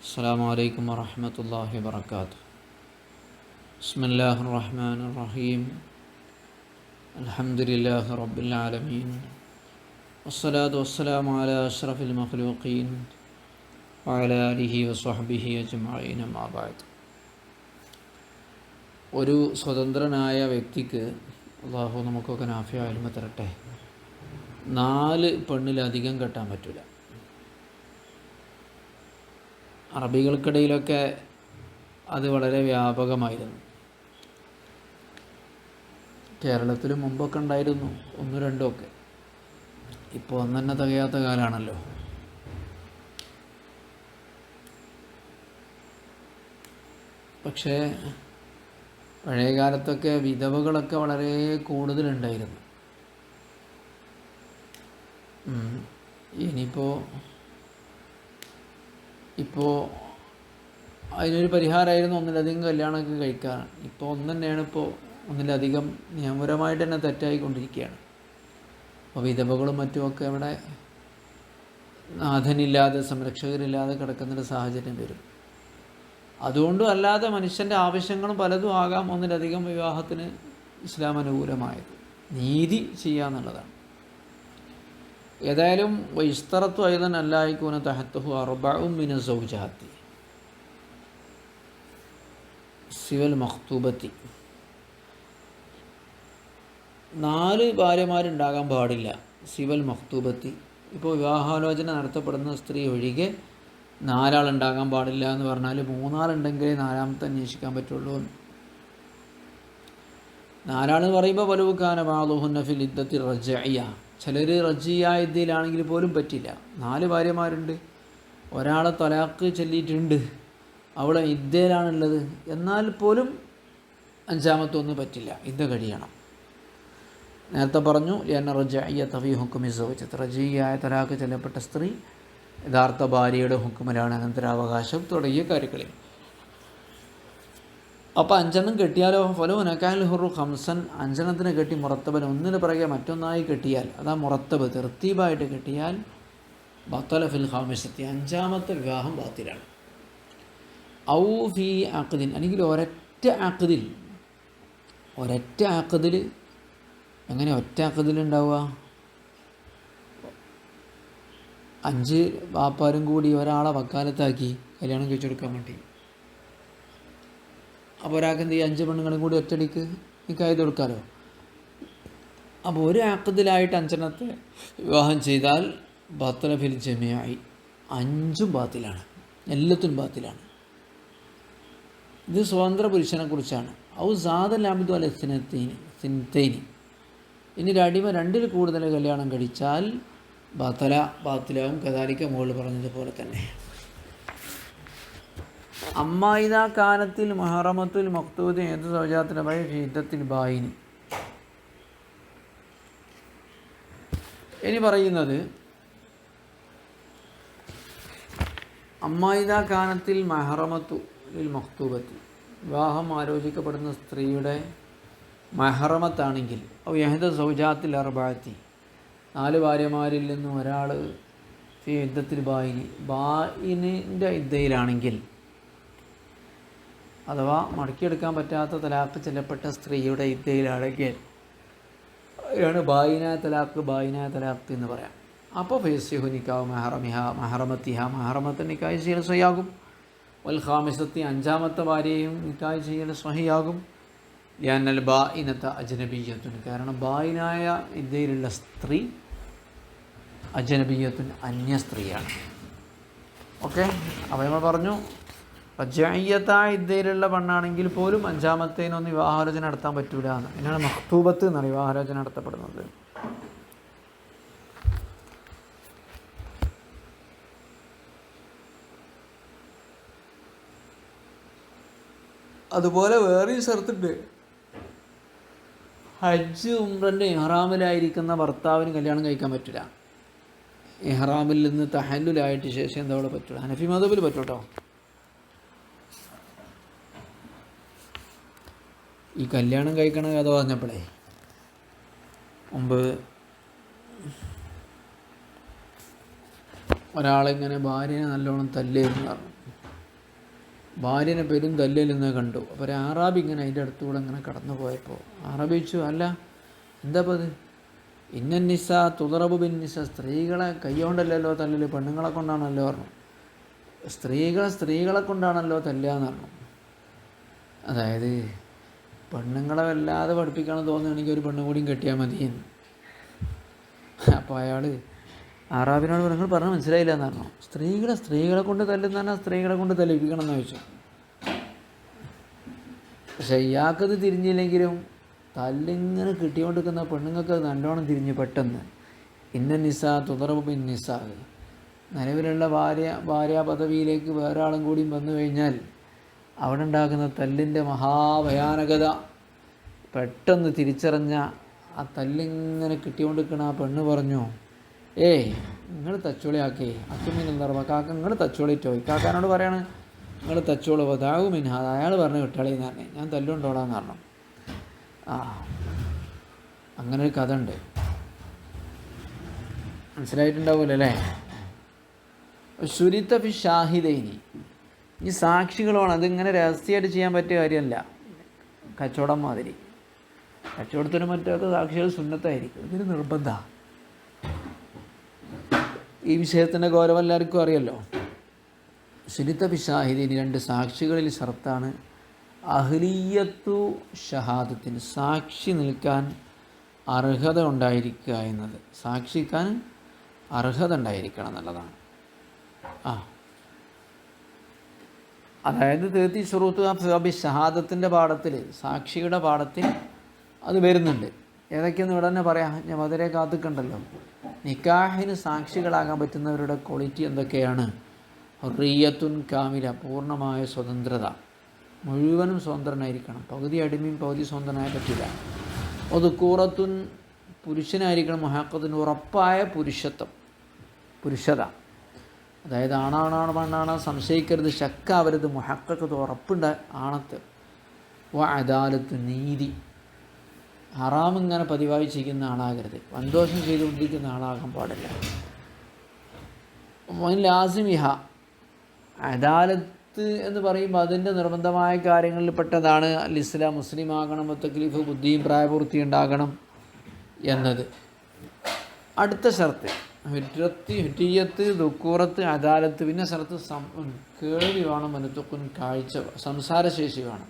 അസ്സലാമു അലൈക്കും വറഹ്മത്തുള്ളാഹി വബറകാതുഹു. ബിസ്മില്ലാഹിർ റഹ്മാനിർ റഹീം. അൽഹംദുലില്ലാഹി റബ്ബിൽ ആലമീൻ. വസ്സലാത്തു വസ്സലാമു അലാ അഷ്റഫിൽ മഖ്ലൂഖീൻ വഅലാ ആലിഹി വസ്വഹ്ബിഹി അജ്മഈൻ. അമ്മാ ബഅദ്. ഒരു സ്വതന്ത്രനായ വ്യക്തിക്ക് അല്ലാഹു നമുക്കൊക്കെ നാഫിയ ഇൽമ തരട്ടെ, 4 പെണ്ണിലധികം കെട്ടാൻ പറ്റില്ല. അറബികൾക്കിടയിലൊക്കെ അത് വളരെ വ്യാപകമായിരുന്നു. കേരളത്തിൽ മുമ്പൊക്കെ ഉണ്ടായിരുന്നു, 1-2 ഒക്കെ. ഇപ്പോൾ ഒന്നെന്നെ തികയാത്ത കാലമാണല്ലോ. പക്ഷേ പഴയ കാലത്തൊക്കെ വിധവകളൊക്കെ വളരെ കൂടുതലുണ്ടായിരുന്നു. ഇപ്പോൾ അതിനൊരു പരിഹാരമായിരുന്നു ഒന്നിലധികം കല്യാണമൊക്കെ കഴിക്കാൻ. ഇപ്പോൾ തന്നെയാണ് ഒന്നിലധികം നിയമപരമായിട്ട് തന്നെ തെറ്റായിക്കൊണ്ടിരിക്കുകയാണ്. അപ്പോൾ വിധവകളും മറ്റുമൊക്കെ അവിടെ നാഥനില്ലാതെ സംരക്ഷകരില്ലാതെ കിടക്കുന്നൊരു സാഹചര്യം വരും. അതുകൊണ്ടും അല്ലാതെ മനുഷ്യൻ്റെ ആവശ്യങ്ങളും പലതും ആകാം ഒന്നിലധികം വിവാഹത്തിന് ഇസ്ലാം അനുകൂലമായത്. നീതി ചെയ്യാന്നുള്ളതാണ്. ഏതായാലും വൈസ്തറത്തു അയ്ദൻ അല്ലായിക്കൂന തഹത്തുഹു അർബഉം മിന സൗജാത്തി സിവൽ മഖ്തൂബത്തി. 4 ഭാര്യമാരുണ്ടാകാൻ പാടില്ല. സിവൽ മഖ്തൂബത്തി, ഇപ്പോൾ വിവാഹാലോചന നടത്തപ്പെടുന്ന സ്ത്രീ ഒഴികെ 4 ആളുണ്ടാകാൻ പാടില്ല എന്ന് പറഞ്ഞാൽ 3 ആളുണ്ടെങ്കിലേ 4ാമത്തെ അന്വേഷിക്കാൻ പറ്റുള്ളൂ. 4 ആളെന്ന് പറയുമ്പോൾ വലുവുക്കാന ബാദുഹുന്ന ഫിൽ ഇദ്ദത്തി റജഇയ, ചിലർ റജിയ ഇദ്ദയിലാണെങ്കിൽ പോലും പറ്റില്ല. 4 ഭാര്യമാരുണ്ട്, ഒരാളെ തലാഖ് ചൊല്ലിയിട്ടുണ്ട്, അവിടെ ഇദ്ദയിലാണുള്ളത്, എന്നാൽ പോലും 5ാമത്തെ ഒന്നും പറ്റില്ല, ഇദ്ദ കഴിയണം. നേരത്തെ പറഞ്ഞു ലിഅന്ന റജഇയ ഫീ ഹുക്മി സൗജത്ത്, റജിയായ തലാഖ് ചൊല്ലപ്പെട്ട സ്ത്രീ യഥാർത്ഥ ഭാര്യയുടെ ഹുക്കുമിലാണ്, അനന്തരാവകാശം തുടങ്ങിയ കാര്യങ്ങളിൽ. അപ്പോൾ 5 കെട്ടിയാലോ ഫലോ നക്കാൽ ഹുറു ഖംസൻ, 5 കെട്ടി മുറത്തബൻ, ഒന്നിന് പിറകെ മറ്റൊന്നായി കെട്ടിയാൽ, അതാ മുറത്തബ് തെർത്തീബായിട്ട് കെട്ടിയാൽ ബത്തല ഫിൽ ഖാമിസത്തി, 5ാമത്തെ വിവാഹം ബാത്തിലാണ്. ഔ ഫി അഖ്ദിൻ, അല്ലെങ്കിൽ ഒരൊറ്റ അഖ്ദിൽ. എങ്ങനെ ഒറ്റ അഖ്ദിലുണ്ടാവുക? 5 വാപ്പാരും കൂടി ഒരാളെ വക്കാലത്താക്കി കല്യാണം കഴിച്ചു കൊടുക്കാൻ വേണ്ടി. അപ്പോൾ ഒരാൾക്ക് എന്ത് ചെയ്യും? 5 പെണ്ണുങ്ങളും കൂടി ഒറ്റടിക്ക് നിക്കാഹ് കൊടുക്കാമല്ലോ. അപ്പോൾ ഒരു അഖ്ദിലായിട്ട് 5 വിവാഹം ചെയ്താൽ ബാത്തല ഫിൽ ജമിഅി, 5ഉം ബാത്തിലാണ്, എല്ലാത്തിനും ബാത്തിലാണ്. ഇത് സ്വതന്ത്ര പുരുഷനെ കുറിച്ചാണ്. ഔ സാദൽ അബ്ദു അല സിൻതൈനി, ഇനി ഒരു അടിമ 2-ൽ കൂടുതൽ കല്യാണം കഴിച്ചാൽ ബാത്തിലാവും. കദാലിക്ക മുകളിൽ പറഞ്ഞതുപോലെ തന്നെ. അമ്മായിദ കാനത്തിൽ മുഹറമത്തുൽ മഖ്തൂദ് ഏത് സൗജാത്തിൻ്റെ ഭയ ഹിദ്ദത്തിൽ ബായിനി. ഇനി പറയുന്നത് അമ്മായിദ കാനത്തിൽ മഹറമത്തുൽ മഖ്തൂബത്തി, വിവാഹം ആലോചിക്കപ്പെടുന്ന സ്ത്രീയുടെ മഹറമത്താണെങ്കിൽ, ഔ യഹ്ദ സൗജാത്തിൽ അർബഅത്തി, 4 ഭാര്യമാരിൽ നിന്നും ഒരാൾ ഫി ഇദ്ദത്തിൽ ബായിനി, ബായിനിൻ്റെ ഇദ്ദയിലാണെങ്കിൽ, അഥവാ മടക്കിയെടുക്കാൻ പറ്റാത്ത തലാഖ് ചെല്ലപ്പെട്ട സ്ത്രീയുടെ ഇദ്ദയിലാണെങ്കിൽ ആണ് ബായിനായ തലാഖ് എന്ന് പറയാം. അപ്പോൾ ഫയസിഹു നിക്കാഹു മഹറമത്തെ നിക്കാഹ് ചെയ്യൽ സ്വഹിയാകും. വൽ ഖാമിസത്തി, 5ാമത്തെ ഭാര്യയും നിക്കാഹ് ചെയ്യൽ സ്വഹിയാകും. ലിഅന്നൽ ബായിനത അജ്നബിയ്യത്തുൻ, കാരണം ബായിനായ ഇദ്ദയിലുള്ള സ്ത്രീ അജ്നബിയ്യത്തുൻ, അന്യ സ്ത്രീയാണ്. ഓക്കെ, അപ്പോൾ നമ്മൾ പറഞ്ഞു റജഇയ്യത്തായ ഇദ്ദയിലുള്ള പെണ്ണാണെങ്കിൽ പോലും 5ാമത്തേനൊന്നും വിവാഹാലോചന നടത്താൻ പറ്റൂല എന്ന്. അതിനാണ് മഖ്തൂബത്ത് എന്നാണ് വിവാഹാലോചന നടത്തപ്പെടുന്നത്. അതുപോലെ വേറെയും സ്ഥലത്തുണ്ട്. ഹജ്ജ് ഉംറൻ്റെ ഇഹ്റാമിലായിരിക്കുന്ന ഭർത്താവിന് കല്യാണം കഴിക്കാൻ പറ്റില്ല. ഇഹ്റാമിൽ നിന്ന് തഹല്ലുലായിട്ട് ശേഷം എന്താ അവിടെ പറ്റില്ല. ഹനഫി മദ്ഹബിൽ പറ്റും കേട്ടോ. ഈ കല്യാണം കഴിക്കണ കഥ പറഞ്ഞപ്പോഴേ മുമ്പ് ഒരാളിങ്ങനെ ഭാര്യനെ നല്ലോണം തല്ലിയെന്ന് പറഞ്ഞു. ഭാര്യനെ പെരും തല്ലിലെന്ന് കണ്ടു. അപ്പോൾ ഒരു ആറാബി ഇങ്ങനെ അതിൻ്റെ അടുത്തുകൂടെ ഇങ്ങനെ കടന്നു പോയപ്പോൾ ആറാബി ചോദിച്ചു, അല്ല എന്താ അപ്പോൾ അത്? ഇന്നൻ നിസ തുളറബു ബിൻ നിസ, സ്ത്രീകളെ കൈകൊണ്ടല്ലല്ലോ തല്ലല്, പെണ്ണുങ്ങളെ കൊണ്ടാണല്ലോ പറഞ്ഞു. സ്ത്രീകളെ കൊണ്ടാണല്ലോ തല്ലുകയെന്ന് പറഞ്ഞു. അതായത് പെണ്ണുങ്ങളെ വല്ലാതെ പഠിപ്പിക്കണം തോന്നുകയാണെങ്കിൽ ഒരു പെണ്ണും കൂടിയും കെട്ടിയാൽ മതിയെന്ന്. അപ്പോൾ അയാൾ ആറാബിനോട് നിങ്ങൾ പറഞ്ഞാൽ മനസ്സിലായില്ല എന്ന് പറഞ്ഞു. സ്ത്രീകളെ കൊണ്ട് തല്ലുന്ന പറഞ്ഞാൽ സ്ത്രീകളെ കൊണ്ട് തല്ലിപ്പിക്കണം എന്ന് ചോദിച്ചു. പക്ഷെ ഇയാൾക്കത് തിരിഞ്ഞില്ലെങ്കിലും തല്ലിങ്ങനെ കിട്ടിക്കൊണ്ടിരിക്കുന്ന പെണ്ണുങ്ങൾക്ക് അത് നല്ലോണം തിരിഞ്ഞ് പെട്ടെന്ന്. ഇന്ന നിസ തുതറബു ബിൻ നിസ, നിലവിലുള്ള ഭാര്യ പദവിയിലേക്ക് വേറെ ആളും കൂടിയും വന്നു കഴിഞ്ഞാൽ അവിടെ ഉണ്ടാക്കുന്ന തല്ലിൻ്റെ മഹാഭയാനകത പെട്ടെന്ന് തിരിച്ചറിഞ്ഞ ആ തല്ലിങ്ങനെ കിട്ടിക്കൊണ്ടിരിക്കണ ആ പെണ്ണ് പറഞ്ഞു, നിങ്ങൾ തച്ചോളിയാക്കേ അക്കുമിനെന്താ പറയുക, കാക്ക നിങ്ങൾ തച്ചോളിട്ടോ. കാക്കാനോട് പറയാണ് നിങ്ങൾ തച്ചോളൂ വതാകുമിൻ. അയാൾ പറഞ്ഞു വിട്ടാളിന്ന് പറഞ്ഞു, ഞാൻ തല്ലുണ്ടോളാന്ന് പറഞ്ഞു. അങ്ങനെ ഒരു കഥ ഉണ്ട്, മനസ്സിലായിട്ടുണ്ടാവില്ല അല്ലേ? ശുരിത്ത ഫി ഷാഹിദൈനി, ഈ സാക്ഷികളാണ്. അതിങ്ങനെ രഹസ്യമായിട്ട് ചെയ്യാൻ പറ്റിയ കാര്യമല്ല. കച്ചവടം മാതിരി കച്ചവടത്തിന് മറ്റൊക്കെ സാക്ഷികൾ സുന്നത്തായിരിക്കും. ഇതൊരു നിർബന്ധമാണ്. ഈ വിഷയത്തിൻ്റെ ഗൗരവം എല്ലാവർക്കും അറിയല്ലോ. ശുരിത്ത ഫി ഷാഹിദൈനി, 2 സാക്ഷികളിൽ ഷർത്താണ് അഹ്ലിയത്തു ഷഹാദത്തിന്, സാക്ഷി നിൽക്കാൻ അർഹത ഉണ്ടായിരിക്കുക എന്നത്. സാക്ഷിക്കാൻ അർഹത ഉണ്ടായിരിക്കണം എന്നുള്ളതാണ്. അതായത് 30 ശുറൂത്ത് ഷഹാദത്തിൻ്റെ പാഠത്തിൽ, സാക്ഷിയുടെ പാഠത്തിൽ അത് വരുന്നുണ്ട്. ഏതൊക്കെയെന്ന് ഇവിടെ തന്നെ പറയാം, ഞാൻ വളരെ കാത്തിക്കണ്ടല്ലോ. നിക്കാഹിന് സാക്ഷികളാകാൻ പറ്റുന്നവരുടെ ക്വാളിറ്റി എന്തൊക്കെയാണ്? ഹുറിയത്തുൻ കാമില, പൂർണ്ണമായ സ്വതന്ത്രത, മുഴുവനും സ്വതന്ത്രനായിരിക്കണം. പകുതി അടിമയും പകുതി സ്വതന്ത്രനായ പറ്റില്ല. ഒതുക്കൂറത്തുൻ, പുരുഷനായിരിക്കണം. മുഹക്കത്തിന് ഉറപ്പായ പുരുഷത, അതായത് ആണാണാണ് പെണ്ണാണ് സംശയിക്കരുത്, ശക്കാവരുത്, മുഹക്കത്ത് ഉറപ്പുണ്ട് ആണത്ത്. അദാലത്ത്, നീതി, ഹറാമിങ്ങനെ പതിവായി ചെയ്യുന്ന ആളാകരുത്, സന്തോഷം ചെയ്തുകൊണ്ടിരിക്കുന്ന ആളാകാൻ പാടില്ല. ലാസിമിഹ, അദാലത്ത് എന്ന് പറയുമ്പോൾ അതിൻ്റെ നിർബന്ധമായ കാര്യങ്ങളിൽ പെട്ടതാണ് ഇസ്ലാം. മുസ്ലിം ആകണം, തക്ലീഫ്, ബുദ്ധിയും പ്രായപൂർത്തി ഉണ്ടാകണം എന്നത്. അടുത്ത ഷർത്ത് ഹുറ്റിയത്ത്, ദുക്കൂറത്ത്, അദാലത്ത്. പിന്നെ ഷർത്ത് കേൾവി വേണം, മനുത്തുക്കുൻ, കാഴ്ച, സംസാരശേഷി വേണം.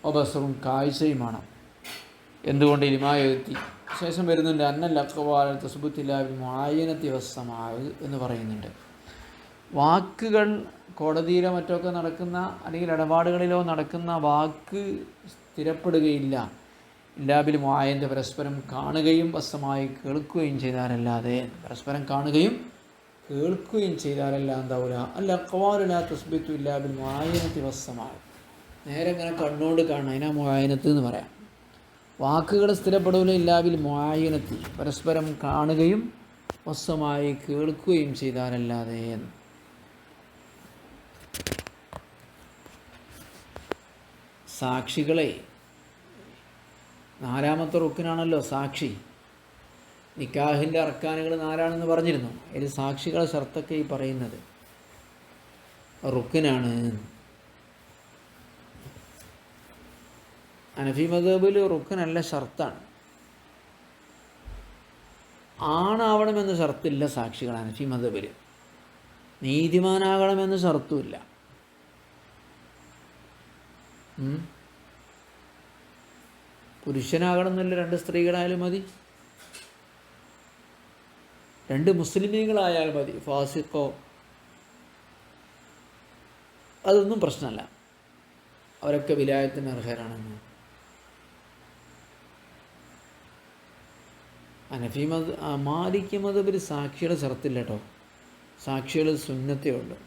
ഒബസറും, കാഴ്ചയും വേണം. എന്തുകൊണ്ട്? ഇലിമായെത്തി ശേഷം വരുന്നുണ്ട് അന്നൽ അഖ്വാൽ തസ്ബുത്തില്ലാഹി മുആയ്യനത്തി വസ്സമാഅ് എന്ന് പറയുന്നുണ്ട്. വാക്കുകൾ കോടതിയിലോ മറ്റൊക്കെ നടക്കുന്ന അല്ലെങ്കിൽ ഇടപാടുകളിലോ നടക്കുന്ന വാക്ക് സ്ഥിരപ്പെടുകയില്ല. ഇല്ലാബിൽ മുആയ്യൻ്റെ, പരസ്പരം കാണുകയും വസ്സമായി കേൾക്കുകയും ചെയ്താലല്ലാതെ. പരസ്പരം കാണുകയും കേൾക്കുകയും ചെയ്താലല്ല എന്താവില്ല. അല്ല അഖ്വാലു ലാ തസ്ബിത്തു ഇല്ലാബിൽ മുആയ്യനത്തി വസ്സമാഅ്, നേരെ ഇങ്ങനെ കണ്ണുകൊണ്ട് കാണണം, അതിനാ മുആയ്യനത്ത് എന്ന് പറയാം. വാക്കുകൾ സ്ഥിരപ്പെടില്ല ഇല്ലാബിൽ മുആയ്യനത്തി, പരസ്പരം കാണുകയും വസ്സമായി കേൾക്കുകയും ചെയ്താലല്ലാതെ. സാക്ഷികളെ 4ാമത്തെ റുക്കിനാണല്ലോ സാക്ഷി. നിക്കാഹിൻ്റെ അർക്കാനുകൾ 4 പറഞ്ഞിരുന്നു. അതിൽ സാക്ഷികളെ ഷർത്തൊക്കെ ഈ പറയുന്നത് റുക്കിനാണ്. ഹനഫി മദ്ഹബിൽ റുക്കനല്ല, ഷർത്താണ്. ആണാവണമെന്ന് ഷർത്തില്ല സാക്ഷികൾ ഹനഫി മദ്ഹബിൽ. നീതിമാനാകണമെന്ന് ഷർത്തുമില്ല. പുരുഷനാകണമെന്നില്ല, 2 സ്ത്രീകളായാലും മതി, 2 മുസ്ലിമീങ്ങളായാലും മതി, ഫാസിഖോ, അതൊന്നും പ്രശ്നമല്ല. അവരൊക്കെ വിലായത്തിന് അർഹരാണെന്ന്. ഹനഫി മാലിക്കി മദ്ഹബിൽ സാക്ഷിയുടെ ഷർത്തില്ല കേട്ടോ. സാക്ഷികൾ സുന്നത്തേ ഉള്ളൂ.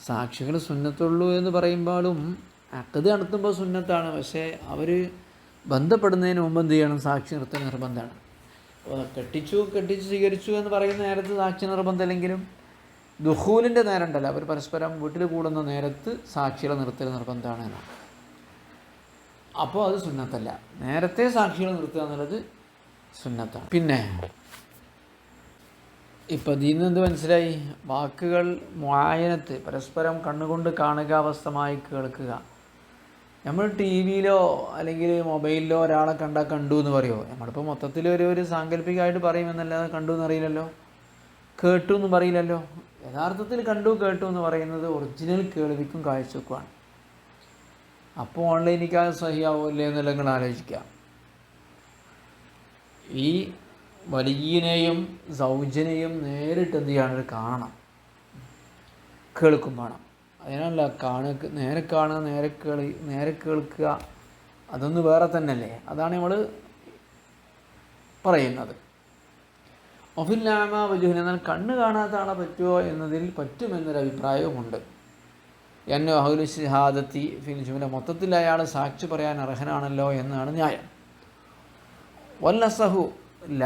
സാക്ഷികൾ സുന്നത്തുള്ളൂ എന്ന് പറയുമ്പോഴും അഖദ് നടത്തുമ്പോൾ സുന്നത്താണ്. പക്ഷേ അവർ ബന്ധപ്പെടുന്നതിന് മുമ്പ് എന്ത് ചെയ്യണം? സാക്ഷി നിർത്തൽ നിർബന്ധമാണ്. കെട്ടിച്ചു സ്വീകരിച്ചു എന്ന് പറയുന്ന നേരത്ത് സാക്ഷി നിർബന്ധമല്ലെങ്കിലും ദുഖൂലിൻ്റെ നേരം ഉണ്ടല്ലോ, അവർ പരസ്പരം വീട്ടിൽ കൂടുന്ന നേരത്ത് സാക്ഷികളെ നിർത്തൽ നിർബന്ധമാണ് എന്നാണ്. അപ്പോൾ അത് സുന്നത്തല്ല. നേരത്തെ സാക്ഷികളെ നിർത്തുക എന്നുള്ളത് സുന്നത്താണ്. പിന്നെ ഇപ്പം ഇതിൽ നിന്ന് എന്ത് മനസ്സിലായി? വാക്കുകൾ മുആയനത്ത്, പരസ്പരം കണ്ണുകൊണ്ട് കാണുക, അവസ്ഥമായി കേൾക്കുക. നമ്മൾ ടി വിയിലോ അല്ലെങ്കിൽ മൊബൈലിലോ ഒരാളെ കണ്ടാൽ കണ്ടു എന്ന് പറയുമോ? നമ്മളിപ്പോൾ മൊത്തത്തിൽ ഒരു സാങ്കല്പികമായിട്ട് പറയുമെന്നല്ലാതെ കണ്ടു എന്നറിയില്ലല്ലോ, കേട്ടു എന്ന് പറയില്ലല്ലോ. യഥാർത്ഥത്തിൽ കണ്ടു കേട്ടു എന്ന് പറയുന്നത് ഒറിജിനൽ കേൾവിക്കും കാഴ്ചക്കുമാണ്. അപ്പോൾ ഓൺലൈനിക്ക് അത് സഹിയാവില്ലേ എന്നെല്ലാം നിങ്ങൾ ആലോചിക്കുക. ഈ വലിയനെയും സൗജനെയും നേരിട്ട് എന്ത് ചെയ്യണം? കാണണം, കേൾക്കും വേണം. അതിനല്ല നേരെ കാണുക, നേരെ കേൾക്കുക, അതൊന്ന് വേറെ തന്നെയല്ലേ. അതാണ് നമ്മൾ പറയുന്നത്. ഒഫില്ലാമ വജുഹൻ, എന്നാൽ കണ്ണ് കാണാത്ത ആളെ പറ്റുമോ എന്നതിൽ പറ്റുമെന്നൊരു അഭിപ്രായവുമുണ്ട്. എന്നെ അഹ്ലു ഷഹാദത്തി ഫിൽ ജുംല, മൊത്തത്തിൽ അയാൾ സാക്ഷി പറയാൻ അർഹനാണല്ലോ എന്നാണ് ന്യായം. വല്ലസഹു ല,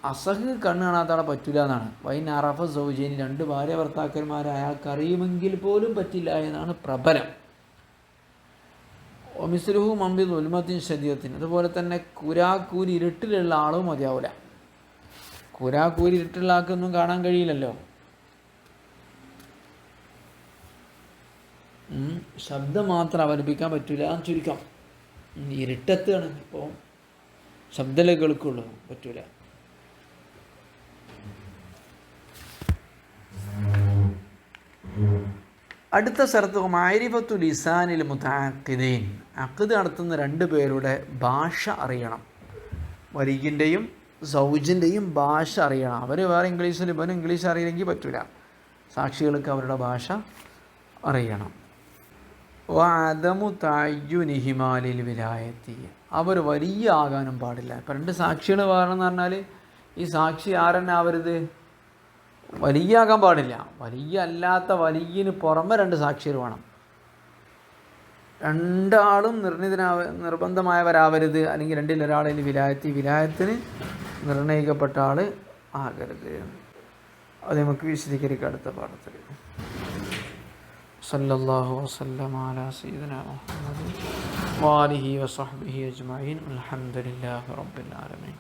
അസഹ് കണ്ണ് കാണാത്ത ആളെ പറ്റില്ല എന്നാണ്. വൈൻ അറഫ സൗജേനി, 2 ഭാര്യ ഭർത്താക്കന്മാരെ അയാൾക്ക് അറിയുമെങ്കിൽ പോലും പറ്റില്ല എന്നാണ് പ്രബലം. ഒമിസ്ലുഹു മമ്പി ദുൽമത്തിൻ ശദീദത്തിൻ, അതുപോലെ തന്നെ കുരാക്കൂരി ഇരുട്ടിലുള്ള ആളും മതിയാവില്ല. കുരാക്കൂരി ഇരുട്ടുള്ള ആൾക്കൊന്നും കാണാൻ കഴിയില്ലല്ലോ. ശബ്ദം മാത്രം അവലംബിക്കാൻ പറ്റില്ല എന്ന് ചുരുക്കം. ഇരുട്ടത്താണ്, ഇപ്പോൾ ശബ്ദമല്ലേ കേൾക്കുള്ളൂ, പറ്റൂല. അടുത്ത സ്ഥലത്ത് മാരിഫത്തു ലിസാനിൽ മുതഅഖിദീൻ, അഖ്ദ് നടത്തുന്ന 2 പേരുടെ ഭാഷ അറിയണം. വലിയൻ്റെയും സൗജിൻ്റെയും ഭാഷ അറിയണം. അവർ വേറെ ഇംഗ്ലീഷിൽ, ഇവന് ഇംഗ്ലീഷ് അറിയില്ലെങ്കിൽ പറ്റൂല. സാക്ഷികൾക്ക് അവരുടെ ഭാഷ അറിയണം. വഅദമു തഅയ്യുനിഹിമാലിൽ വിലായത്തി, അവർ വലിയ ആകാനും പാടില്ല. ഇപ്പം 2 സാക്ഷികൾ വേണമെന്ന് പറഞ്ഞാൽ ഈ സാക്ഷി ആരെന്നാവരുത്? വലിയ ആകാൻ പാടില്ല. വലിയ അല്ലാത്ത വലിയന് പുറമെ 2 സാക്ഷികൾ വേണം. 2 ആളും നിർബന്ധമായവരാവരുത്. അല്ലെങ്കിൽ 2-ൽ ഒരാളിൽ വിലായത്തിന് നിർണയിക്കപ്പെട്ട ആൾ ആകരുത്. അത് നമുക്ക് വിശദീകരിക്കാം അടുത്ത പാഠത്തിൽ. സല്ലല്ലാഹു വസല്ലമ അലാ സയ്യിദിനാ മുഹമ്മദ് വആലിഹി വസഹ്ബിഹി അജ്മഈൻ. അൽഹംദുലില്ലാഹി റബ്ബിൽ ആലമീൻ.